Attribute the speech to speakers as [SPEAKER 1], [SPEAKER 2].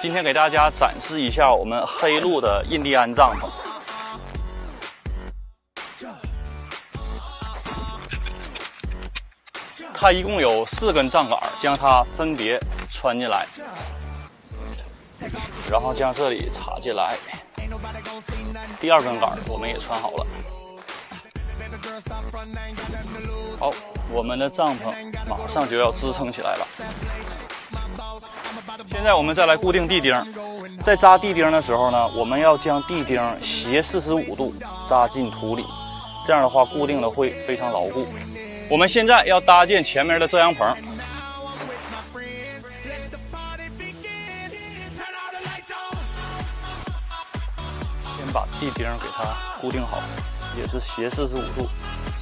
[SPEAKER 1] 今天给大家展示一下我们黑鹿的印第安帐篷。它一共有4根帐杆，将它分别穿进来，然后将这里插进来。第2根杆我们也穿好了。好，我们的帐篷马上就要支撑起来了。现在我们再来固定地钉，在扎地钉的时候呢，我们要将地钉斜45度扎进土里，这样的话固定的会非常牢固。我们现在要搭建前面的遮阳棚，先把地钉给它固定好，也是斜45度。